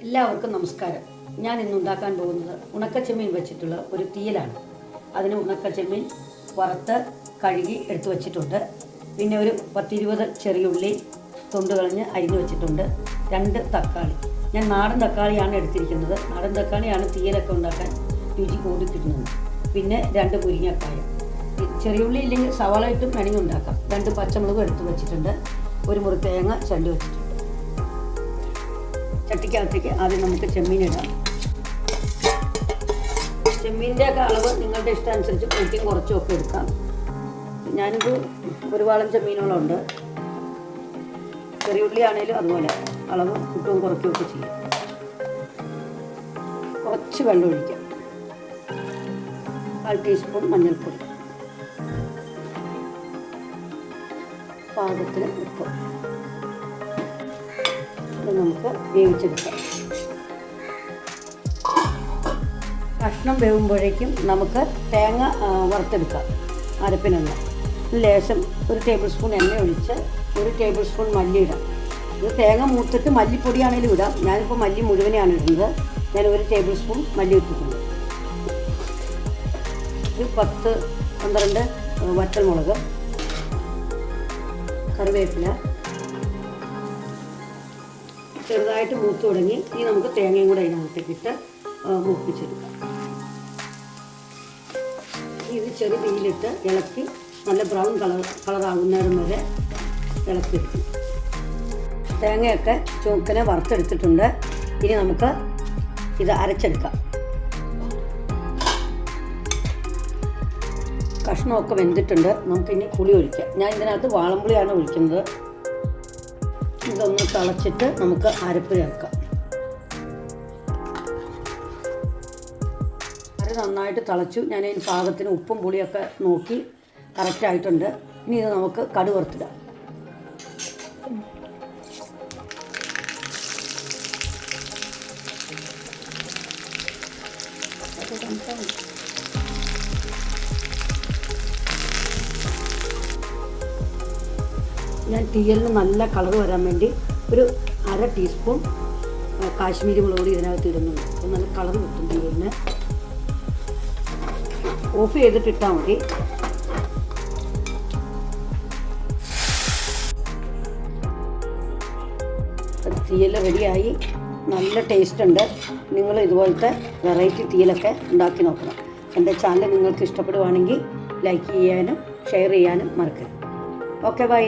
എല്ലാവർക്കും നമസ്കാരം. ഞാൻ ഇന്ന് ഉണ്ടാക്കാൻ പോകുന്നത് ഉണക്കച്ചെമ്മീൻ വെച്ചിട്ടുള്ള ഒരു തീയലാണ്. അതിന് ഉണക്കച്ചെമ്മീൻ വറുത്ത് കഴുകി എടുത്തു വച്ചിട്ടുണ്ട്. പിന്നെ ഒരു 10-20 ചെറിയുള്ളി തൊണ്ട് കളഞ്ഞ് അരിഞ്ഞു വെച്ചിട്ടുണ്ട്. 2 തക്കാളി, ഞാൻ നാടൻ തക്കാളിയാണ് എടുത്തിരിക്കുന്നത്. നാടൻ തക്കാളിയാണ് തീയലൊക്കെ ഉണ്ടാക്കാൻ രുചി കൂടി കിട്ടുന്നത്. പിന്നെ 2 മുരിങ്ങക്കായ, ചെറിയുള്ളി ഇല്ലെങ്കിൽ സവാള ഇട്ടും വേണമെങ്കിൽ ഉണ്ടാക്കാം. 2 പച്ചമുളകും എടുത്തു വെച്ചിട്ടുണ്ട്. ഒരു മുറി തേങ്ങ ചണ്ടി വെച്ചിട്ടുണ്ട്. ചട്ടിക്കകത്തേക്ക് ആദ്യം നമുക്ക് ചെമ്മീൻ ഇടാം. ചെമ്മീൻ്റെ ഒക്കെ അളവ് നിങ്ങളുടെ ഇഷ്ടം അനുസരിച്ച് കൂട്ടിയും കുറച്ചും ഒക്കെ എടുക്കാം. ഞാനിത് ഒരു വാളം ചെമ്മീനോളമുണ്ട്. ചെറിയുള്ളി ആണെങ്കിലും അതുപോലെ അളവ് കൂട്ടും കുറയ്ക്കുകയും ഒക്കെ ചെയ്യും. കുറച്ച് വെള്ളം ഒഴിക്കാം. 1/4 ടീസ്പൂൺ മഞ്ഞൾപ്പൊടി, പാകത്തിന് ഉപ്പ്. നമുക്ക് വേവിച്ചെടുക്കാം. കഷ്ണം വേവുമ്പോഴേക്കും നമുക്ക് തേങ്ങ വറുത്തെടുക്കാം. അരപ്പിനെണ്ണ ലേശം 1 ടേബിൾ സ്പൂൺ എണ്ണ ഒഴിച്ച് 1 ടേബിൾ സ്പൂൺ മല്ലി ഇടാം. ഇത് തേങ്ങ മൂത്തിട്ട് മല്ലിപ്പൊടിയാണെങ്കിലും ഇടാം. ഞാനിപ്പോൾ മല്ലി മുഴുവനെയാണ് ഇടുന്നത്. ഞാൻ 1 ടേബിൾ സ്പൂൺ മല്ലി ഇട്ടിട്ടുണ്ട്. ഒരു 10-12 വറ്റൽമുളക്, കറിവേപ്പില ചെറുതായിട്ട് മൂത്ത് തുടങ്ങി. ഇനി നമുക്ക് തേങ്ങയും കൂടെ അതിനകത്തേക്ക് ഇട്ട് മൂപ്പിച്ചെടുക്കാം. ഇത് ചെറു തീയിലിട്ട് ഇളക്കി നല്ല ബ്രൗൺ കളറാകുന്നേരം വരെ ഇളക്കിയെടുക്കും. തേങ്ങയൊക്കെ ചുവക്കനെ വറുത്തെടുത്തിട്ടുണ്ട്. ഇനി നമുക്ക് ഇത് അരച്ചെടുക്കാം. കഷ്ണമൊക്കെ വെന്തിട്ടുണ്ട്. നമുക്കിനി പുളി ഒഴിക്കാം. ഞാൻ ഇതിനകത്ത് വാളംപുളിയാണ് ഒഴിക്കുന്നത്. ഇതൊന്ന് തിളച്ചിട്ട് നമുക്ക് അരപ്പ് ചേർക്കാം. അര നന്നായിട്ട് തിളച്ചു. ഞാൻ അതിന് പാകത്തിന് ഉപ്പും പുളിയൊക്കെ നോക്കി കറക്റ്റായിട്ടുണ്ട്. ഇനി ഇത് നമുക്ക് കടുക് വറുത്തിടാം. ഞാൻ തീയലിന് നല്ല കളർ വരാൻ വേണ്ടി ഒരു 1/2 ടീസ്പൂൺ കാശ്മീരി മുളക് പൊടി ഇതിനകത്ത് ഇടുന്നുണ്ട്. അപ്പോൾ നല്ല കളർ കിട്ടും തീയലിന്. ഓഫ് ചെയ്തിട്ടിട്ടാൽ മതി. തീയൽ റെഡിയായി. നല്ല ടേസ്റ്റ് ഉണ്ട്. നിങ്ങൾ ഇതുപോലത്തെ വെറൈറ്റി തീയലൊക്കെ ഉണ്ടാക്കി നോക്കണം. എൻ്റെ ചാനൽ നിങ്ങൾക്ക് ഇഷ്ടപ്പെടുവാണെങ്കിൽ ലൈക്ക് ചെയ്യാനും ഷെയർ ചെയ്യാനും മറക്കരുത്. Okay, by.